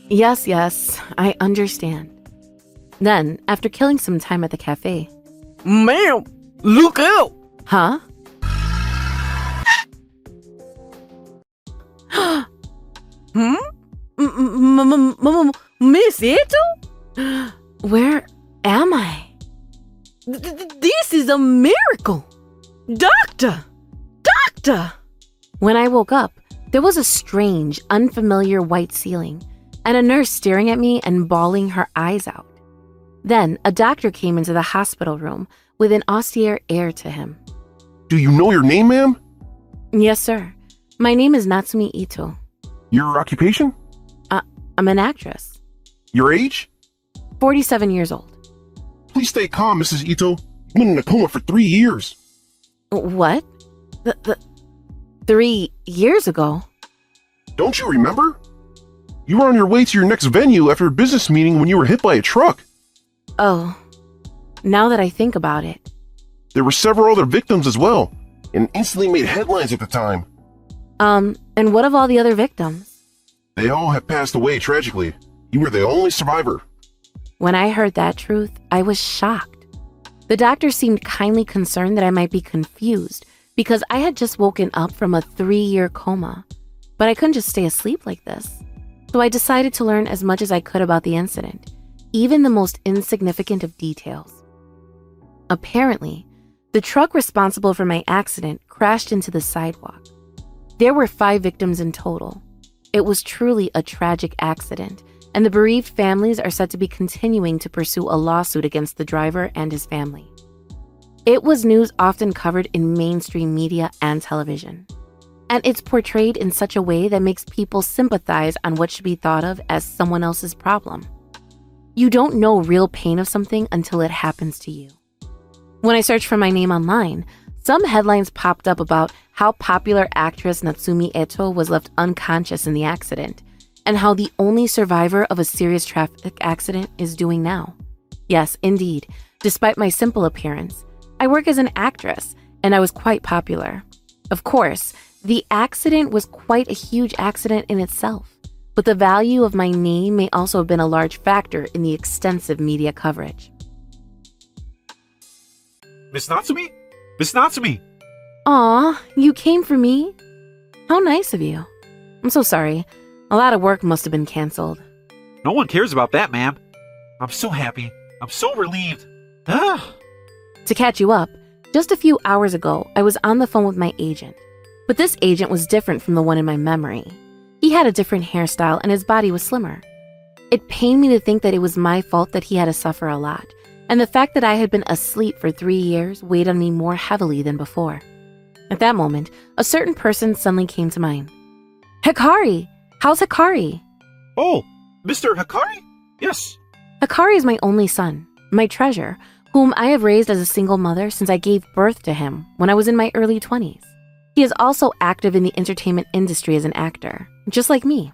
Yes, I understand. Then, after killing some time at the cafe, Ma'am, look out! huh? Hmm? Miss Ito? Where am I? This is a miracle! Doctor! Doctor! When I woke up, there was a strange, unfamiliar white ceiling, and a nurse staring at me and bawling her eyes out. Then, a doctor came into the hospital room with an austere air to him. Do you know your name, ma'am? Yes, sir. My name is Natsumi Ito. Your occupation? I'm an actress. Your age? 47 years old. Please stay calm, Mrs. Ito. You've been in a coma for 3 years. What? 3 years ago? Don't you remember? You were on your way to your next venue after a business meeting when you were hit by a truck. Oh, now that I think about it. There were several other victims as well, and instantly made headlines at the time. And what of all the other victims? They all have passed away tragically. You were the only survivor. When I heard that truth, I was shocked. The doctor seemed kindly concerned that I might be confused because I had just woken up from a 3-year coma. But I couldn't just stay asleep like this. So I decided to learn as much as I could about the incident, even the most insignificant of details. Apparently, the truck responsible for my accident crashed into the sidewalk. There were 5 victims in total. It was truly a tragic accident, and the bereaved families are said to be continuing to pursue a lawsuit against the driver and his family. It was news often covered in mainstream media and television, and it's portrayed in such a way that makes people sympathize on what should be thought of as someone else's problem. You don't know real pain of something until it happens to you. When I searched for my name online, some headlines popped up about how popular actress Natsumi Ito was left unconscious in the accident, and how the only survivor of a serious traffic accident is doing now. Yes, indeed, despite my simple appearance, I work as an actress, and I was quite popular. Of course, the accident was quite a huge accident in itself, but the value of my name may also have been a large factor in the extensive media coverage. Miss Natsumi? Miss Natsumi! Aw, you came for me? How nice of you. I'm so sorry. A lot of work must have been canceled. No one cares about that, ma'am. I'm so happy. I'm so relieved. Ah! To catch you up, just a few hours ago, I was on the phone with my agent. But this agent was different from the one in my memory. He had a different hairstyle and his body was slimmer. It pained me to think that it was my fault that he had to suffer a lot, and the fact that I had been asleep for 3 years weighed on me more heavily than before. At that moment, a certain person suddenly came to mind. Hikari! How's Hikari? Oh, Mr. Hikari? Yes. Hikari is my only son, my treasure, whom I have raised as a single mother since I gave birth to him when I was in my early 20s. He is also active in the entertainment industry as an actor, just like me.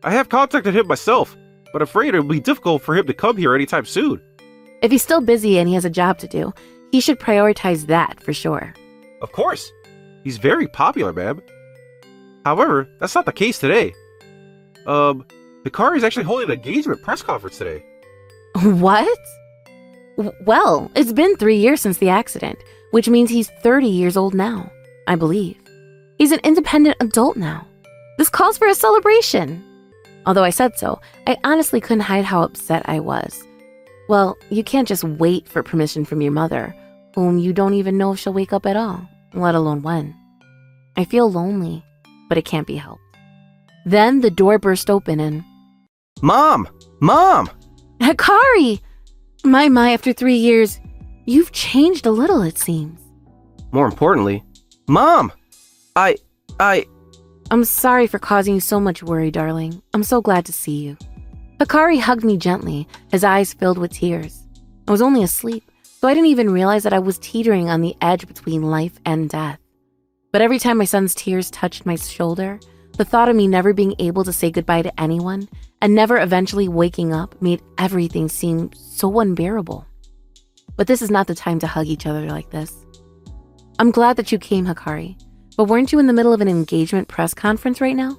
I have contacted him myself, but afraid it will be difficult for him to come here anytime soon. If he's still busy and he has a job to do, he should prioritize that for sure. Of course. He's very popular, ma'am. However, that's not the case today. Hikari is actually holding an engagement press conference today. What? Well, it's been 3 years since the accident, which means he's 30 years old now, I believe. He's an independent adult now. This calls for a celebration. Although I said so, I honestly couldn't hide how upset I was. Well, you can't just wait for permission from your mother, whom you don't even know if she'll wake up at all, let alone when. I feel lonely, but it can't be helped. Then the door burst open and... Mom! Mom! Hikari! My, after 3 years, you've changed a little, it seems. More importantly, Mom! I'm sorry for causing you so much worry, darling. I'm so glad to see you. Hikari hugged me gently, his eyes filled with tears. I was only asleep, so I didn't even realize that I was teetering on the edge between life and death. But every time my son's tears touched my shoulder, the thought of me never being able to say goodbye to anyone and never eventually waking up made everything seem so unbearable. But this is not the time to hug each other like this. I'm glad that you came, Hikari, but weren't you in the middle of an engagement press conference right now?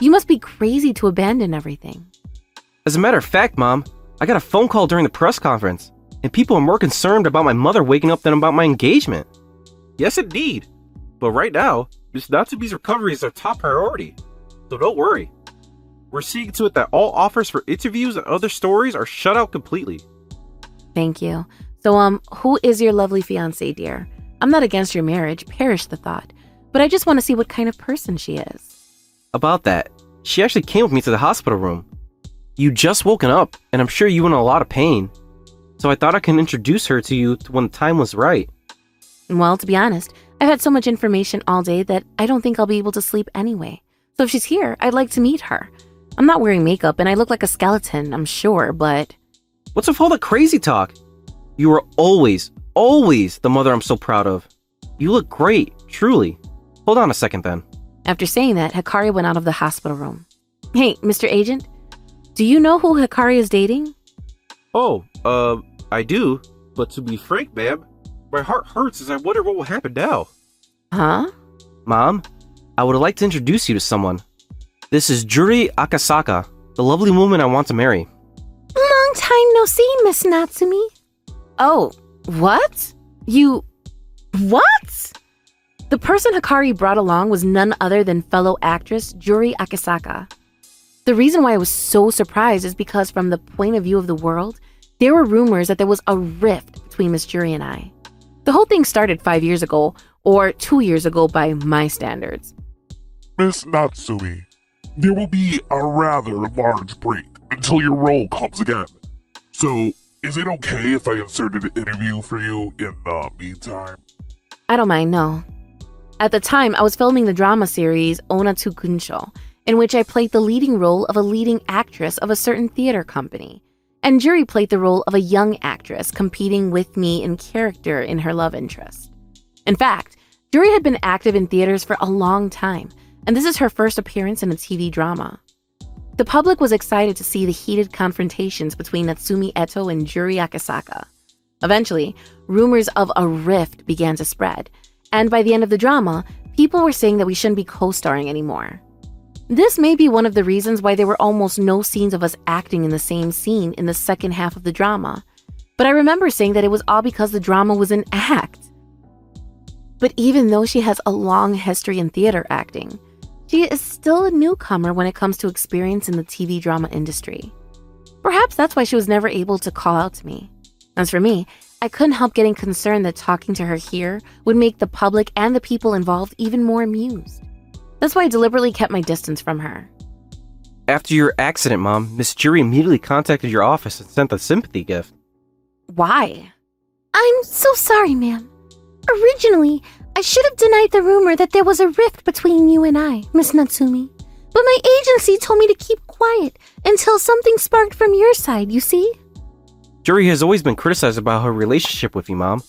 You must be crazy to abandon everything. As a matter of fact, Mom, I got a phone call during the press conference, and people are more concerned about my mother waking up than about my engagement. Yes, indeed. But right now, Miss Natsumi's recovery is our top priority. So don't worry. We're seeing to it that all offers for interviews and other stories are shut out completely. Thank you. So, who is your lovely fiancée, dear? I'm not against your marriage, perish the thought, but I just want to see what kind of person she is. About that, she actually came with me to the hospital room. You just woken up, and I'm sure you were in a lot of pain. So I thought I can introduce her to you when the time was right. Well, to be honest, I've had so much information all day that I don't think I'll be able to sleep anyway. So if she's here, I'd like to meet her. I'm not wearing makeup and I look like a skeleton, I'm sure, but... What's with all the crazy talk? You are always the mother I'm so proud of. You look great, truly. Hold on a second then. After saying that, Hikari went out of the hospital room. Hey, Mr. Agent, do you know who Hikari is dating? Oh, I do. But to be frank, ma'am, my heart hurts as I wonder what will happen now. Huh? Mom, I would like to introduce you to someone. This is Juri Akasaka, the lovely woman I want to marry. Long time no see, Miss Natsumi. Oh, what? What? The person Hikari brought along was none other than fellow actress Juri Akasaka. The reason why I was so surprised is because from the point of view of the world, there were rumors that there was a rift between Miss Juri and I. The whole thing started 5 years ago, or 2 years ago by my standards. Miss Natsumi, there will be a rather large break until your role comes again. So, is it okay if I inserted an interview for you in the meantime? I don't mind, no. At the time, I was filming the drama series Onatsu Kunsho, in which I played the leading role of a leading actress of a certain theater company, and Juri played the role of a young actress competing with me in character in her love interest. In fact, Juri had been active in theaters for a long time, and this is her first appearance in a TV drama. The public was excited to see the heated confrontations between Natsumi Eto and Juri Akasaka. Eventually, rumors of a rift began to spread, and by the end of the drama, people were saying that we shouldn't be co-starring anymore. This may be one of the reasons why there were almost no scenes of us acting in the same scene in the second half of the drama, but I remember saying that it was all because the drama was an act. But even though she has a long history in theater acting, she is still a newcomer when it comes to experience in the TV drama industry. Perhaps that's why she was never able to call out to me. As for me, I couldn't help getting concerned that talking to her here would make the public and the people involved even more amused. That's why I deliberately kept my distance from her. After your accident, Mom, Miss Juri immediately contacted your office and sent a sympathy gift. Why? I'm so sorry, ma'am. Originally, I should have denied the rumor that there was a rift between you and I, Miss Natsumi. But my agency told me to keep quiet until something sparked from your side, you see? Juri has always been criticized about her relationship with you, Mom.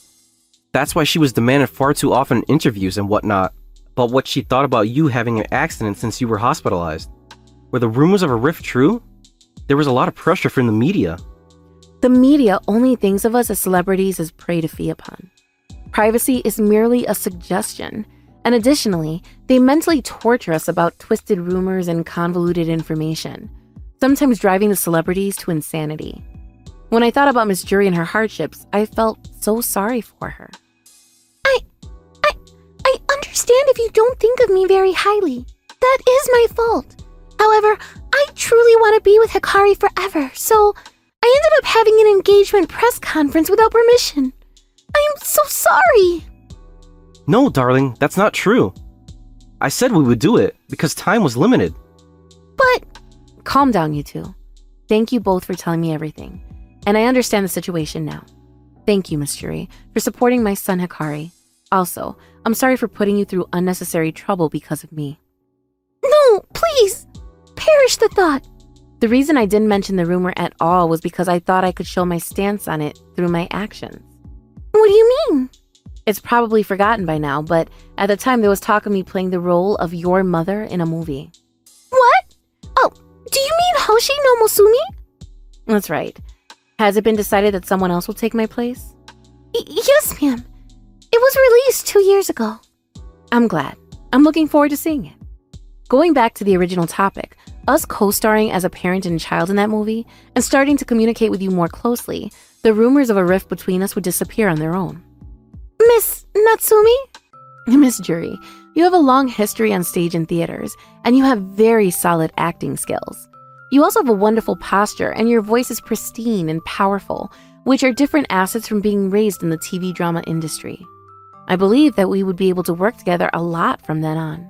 That's why she was demanded far too often in interviews and whatnot about what she thought about you having an accident since you were hospitalized. Were the rumors of a rift true? There was a lot of pressure from the media. The media only thinks of us as celebrities as prey to feed upon. Privacy is merely a suggestion, and additionally, they mentally torture us about twisted rumors and convoluted information, sometimes driving the celebrities to insanity. When I thought about Miss Juri and her hardships, I felt so sorry for her. I understand if you don't think of me very highly. That is my fault. However, I truly want to be with Hikari forever, so I ended up having an engagement press conference without permission. I am so sorry. No, darling, that's not true. I said we would do it because time was limited. But... Calm down, you two. Thank you both for telling me everything, and I understand the situation now. Thank you, Miss Juri, for supporting my son Hikari. Also, I'm sorry for putting you through unnecessary trouble because of me. No, please! Perish the thought! The reason I didn't mention the rumor at all was because I thought I could show my stance on it through my actions. What do you mean? It's probably forgotten by now, but at the time there was talk of me playing the role of your mother in a movie. What? Oh, do you mean Hoshi no Mosumi? That's right. Has it been decided that someone else will take my place? Yes, ma'am. It was released 2 years ago. I'm glad. I'm looking forward to seeing it. Going back to the original topic, us co-starring as a parent and child in that movie, and starting to communicate with you more closely, the rumors of a rift between us would disappear on their own. Miss Natsumi? Miss Jury, you have a long history on stage and theaters, and you have very solid acting skills. You also have a wonderful posture, and your voice is pristine and powerful, which are different assets from being raised in the TV drama industry. I believe that we would be able to work together a lot from then on.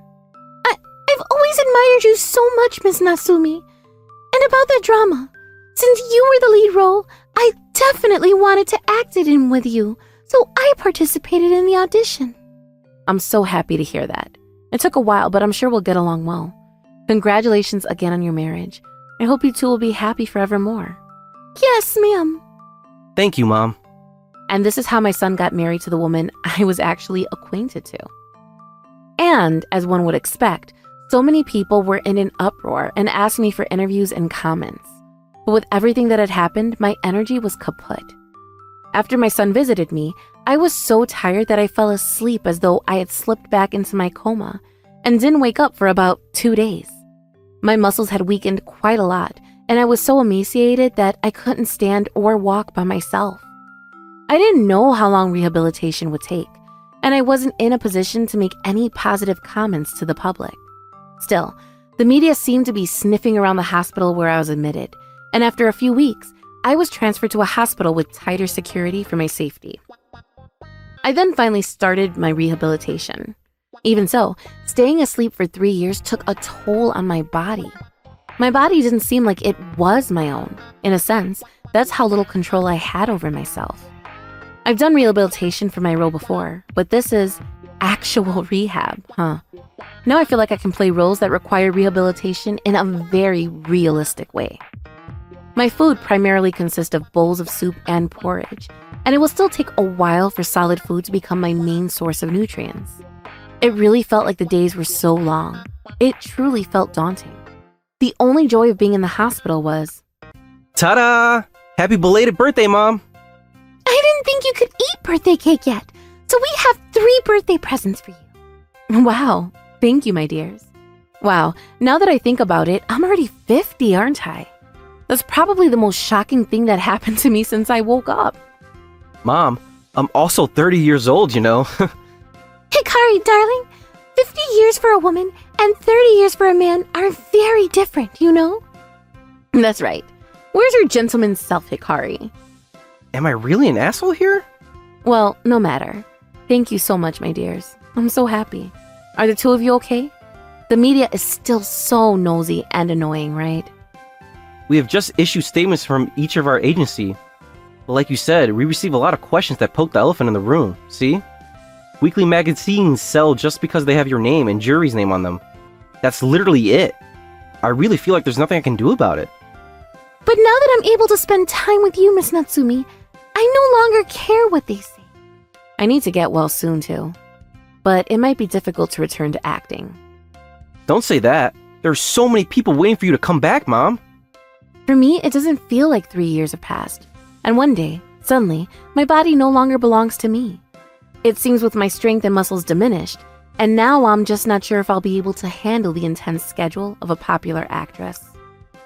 I've always admired you so much, Miss Natsumi. And about that drama, since you were the lead role, I definitely wanted to act it in with you, so I participated in the audition. I'm so happy to hear that. It took a while, but I'm sure we'll get along well. Congratulations again on your marriage. I hope you two will be happy forevermore. Yes, ma'am. Thank you, Mom. And this is how my son got married to the woman I was actually acquainted to. And, as one would expect, so many people were in an uproar and asked me for interviews and comments. But with everything that had happened, my energy was kaput. After my son visited me, I was so tired that I fell asleep as though I had slipped back into my coma and didn't wake up for about 2 days. My muscles had weakened quite a lot, and I was so emaciated that I couldn't stand or walk by myself. I didn't know how long rehabilitation would take, and I wasn't in a position to make any positive comments to the public. Still, the media seemed to be sniffing around the hospital where I was admitted, and after a few weeks, I was transferred to a hospital with tighter security for my safety. I then finally started my rehabilitation. Even so, staying asleep for 3 years took a toll on my body. My body didn't seem like it was my own. In a sense, that's how little control I had over myself. I've done rehabilitation for my role before, but this is actual rehab, huh? Now I feel like I can play roles that require rehabilitation in a very realistic way. My food primarily consists of bowls of soup and porridge, and it will still take a while for solid food to become my main source of nutrients. It really felt like the days were so long. It truly felt daunting. The only joy of being in the hospital was, Ta-da! Happy belated birthday, Mom! I didn't think you could eat birthday cake yet, so we have 3 birthday presents for you. Wow, thank you, my dears. Wow, now that I think about it, I'm already 50, aren't I? That's probably the most shocking thing that happened to me since I woke up. Mom, I'm also 30 years old, you know. Hikari, darling, 50 years for a woman and 30 years for a man are very different, you know? That's right. Where's your gentleman's self, Hikari? Am I really an asshole here? Well, no matter. Thank you so much, my dears. I'm so happy. Are the two of you okay? The media is still so nosy and annoying, right? We have just issued statements from each of our agency. But like you said, we receive a lot of questions that poke the elephant in the room, see? Weekly magazines sell just because they have your name and jury's name on them. That's literally it. I really feel like there's nothing I can do about it. But now that I'm able to spend time with you, Miss Natsumi, I no longer care what they say. I need to get well soon, too. But it might be difficult to return to acting. Don't say that. There are so many people waiting for you to come back, Mom. For me, it doesn't feel like 3 years have passed. And one day, suddenly, my body no longer belongs to me. It seems with my strength and muscles diminished, and now I'm just not sure if I'll be able to handle the intense schedule of a popular actress.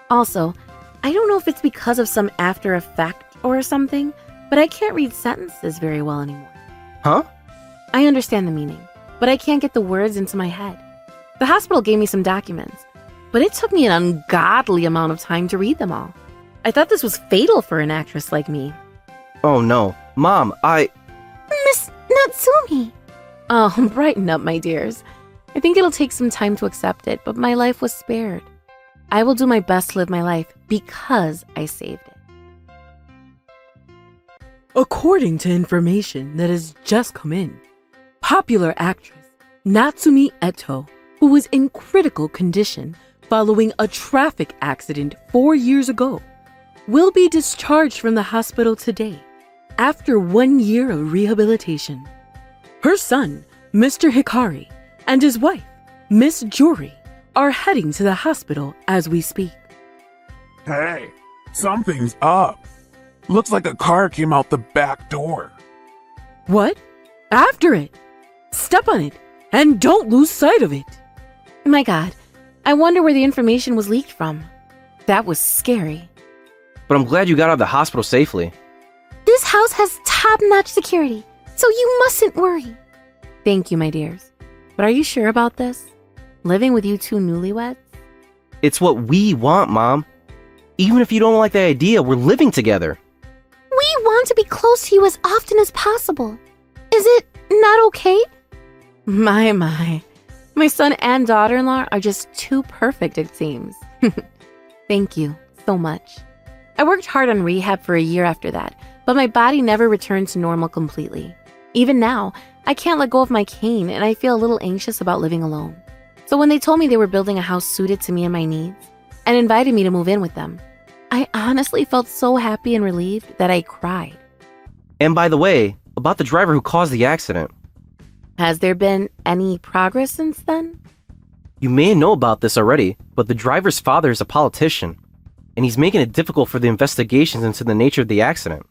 Also, I don't know if it's because of some after effect or something, but I can't read sentences very well anymore. Huh? I understand the meaning, but I can't get the words into my head. The hospital gave me some documents, but it took me an ungodly amount of time to read them all. I thought this was fatal for an actress like me. Oh no. Mom, Miss Natsumi! Oh, brighten up, my dears. I think it'll take some time to accept it, but my life was spared. I will do my best to live my life because I saved it. According to information that has just come in, popular actress Natsumi Eto, who was in critical condition following a traffic accident 4 years ago, will be discharged from the hospital today after 1 year of rehabilitation. Her son, Mr. Hikari, and his wife, Miss Juri, are heading to the hospital as we speak. Hey, something's up. Looks like a car came out the back door. What? After it! Step on it, and don't lose sight of it! My God, I wonder where the information was leaked from. That was scary. But I'm glad you got out of the hospital safely. This house has top-notch security, so you mustn't worry. Thank you, my dears. But are you sure about this? Living with you two newlyweds? It's what we want, Mom. Even if you don't like the idea, we're living together. We want to be close to you as often as possible. Is it not okay? My. My son and daughter-in-law are just too perfect, it seems. Thank you so much. I worked hard on rehab for a year after that, but my body never returned to normal completely. Even now, I can't let go of my cane and I feel a little anxious about living alone. So when they told me they were building a house suited to me and my needs, and invited me to move in with them, I honestly felt so happy and relieved that I cried. And by the way, about the driver who caused the accident. Has there been any progress since then? You may know about this already, but the driver's father is a politician, and he's making it difficult for the investigations into the nature of the accident.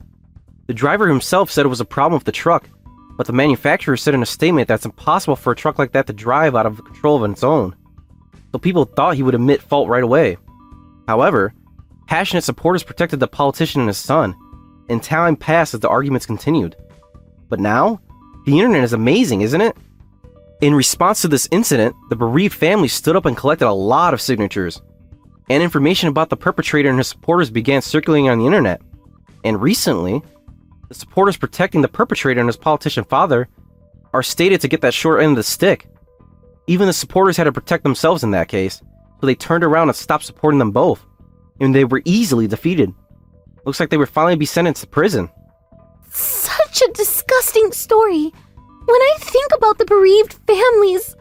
The driver himself said it was a problem with the truck, but the manufacturer said in a statement that's impossible for a truck like that to drive out of control of its own. So people thought he would admit fault right away. However, passionate supporters protected the politician and his son, and time passed as the arguments continued. But now, the internet is amazing, isn't it? In response to this incident, the bereaved family stood up and collected a lot of signatures, and information about the perpetrator and his supporters began circulating on the internet. And recently, the supporters protecting the perpetrator and his politician father are stated to get that short end of the stick. Even the supporters had to protect themselves in that case, so they turned around and stopped supporting them both, and they were easily defeated. Looks like they would finally be sentenced to prison. Such a disgusting story. When I think about the bereaved families,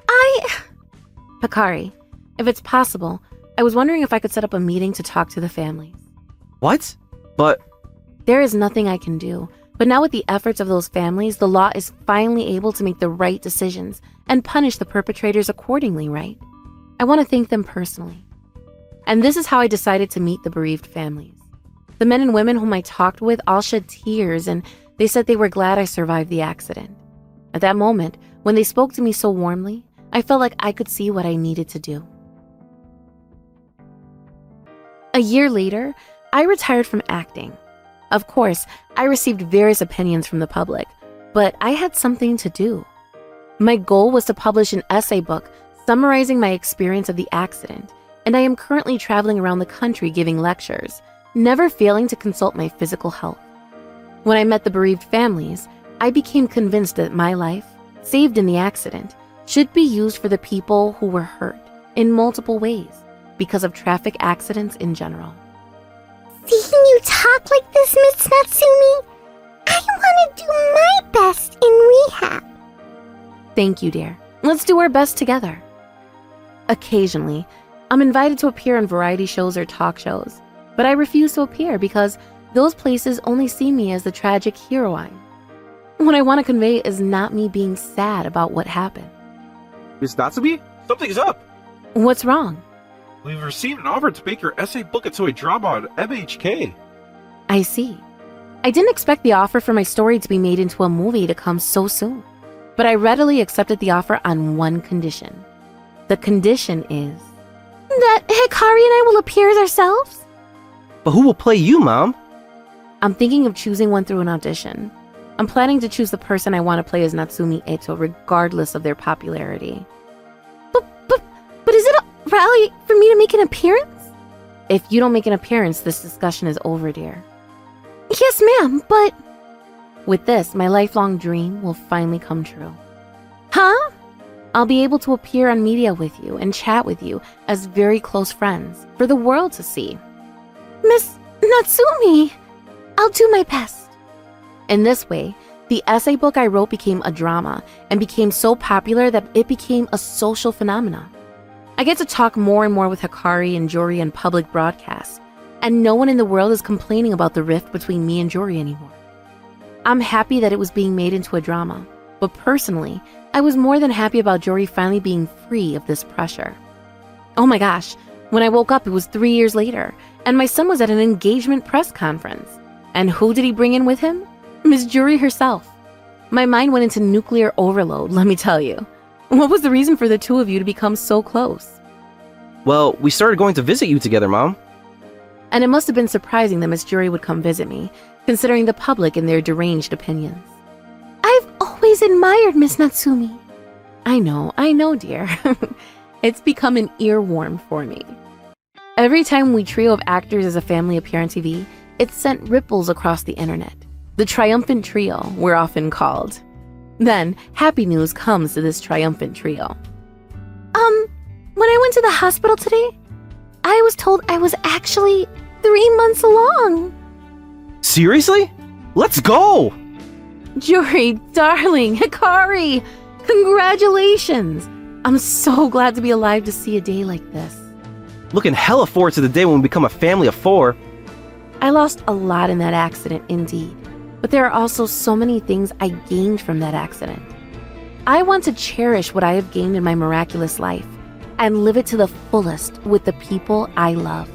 Hikari, if it's possible, I was wondering if I could set up a meeting to talk to the families. What? But... There is nothing I can do, but now with the efforts of those families, the law is finally able to make the right decisions and punish the perpetrators accordingly, right? I want to thank them personally. And this is how I decided to meet the bereaved families. The men and women whom I talked with all shed tears, and they said they were glad I survived the accident. At that moment, when they spoke to me so warmly, I felt like I could see what I needed to do. A year later, I retired from acting. Of course, I received various opinions from the public, but I had something to do. My goal was to publish an essay book summarizing my experience of the accident, and I am currently traveling around the country giving lectures, never failing to consult my physical health. When I met the bereaved families, I became convinced that my life, saved in the accident, should be used for the people who were hurt in multiple ways because of traffic accidents in general. Seeing you talk like this, Miss Natsumi, I want to do my best in rehab. Thank you, dear. Let's do our best together. Occasionally, I'm invited to appear on variety shows or talk shows, but I refuse to appear because those places only see me as the tragic heroine. What I want to convey is not me being sad about what happened. Miss Natsume, something's up. What's wrong? We've received an offer to make your essay book into a drama on MHK. I see. I didn't expect the offer for my story to be made into a movie to come so soon, but I readily accepted the offer on one condition. The condition is that Hikari and I will appear as ourselves? But who will play you, Mom? I'm thinking of choosing one through an audition. I'm planning to choose the person I want to play as Natsumi Eto regardless of their popularity. But is it a rally for me to make an appearance? If you don't make an appearance, this discussion is over, dear. Yes, ma'am, but... With this, my lifelong dream will finally come true. Huh? I'll be able to appear on media with you and chat with you as very close friends for the world to see. Miss Natsumi, I'll do my best. In this way, the essay book I wrote became a drama and became so popular that it became a social phenomenon. I get to talk more and more with Hikari and Jori in public broadcasts, and no one in the world is complaining about the rift between me and Jori anymore. I'm happy that it was being made into a drama, but personally, I was more than happy about Jori finally being free of this pressure. Oh my gosh, when I woke up, it was 3 years later, and my son was at an engagement press conference. And who did he bring in with him? Miss Jori herself. My mind went into nuclear overload, let me tell you. What was the reason for the two of you to become so close? Well, we started going to visit you together, Mom. And it must have been surprising that Miss Jury would come visit me, considering the public and their deranged opinions. I've always admired Miss Natsumi. I know, dear. It's become an earworm for me. Every time we trio of actors as a family appear on TV, it sent ripples across the internet. The triumphant trio, we're often called. Then, happy news comes to this triumphant trio. When I went to the hospital today, I was told I was actually 3 months along. Seriously? Let's go! Jury, darling, Hikari, congratulations! I'm so glad to be alive to see a day like this. Looking hella forward to the day when we become a family of 4. I lost a lot in that accident, indeed, but there are also so many things I gained from that accident. I want to cherish what I have gained in my miraculous life and live it to the fullest with the people I love.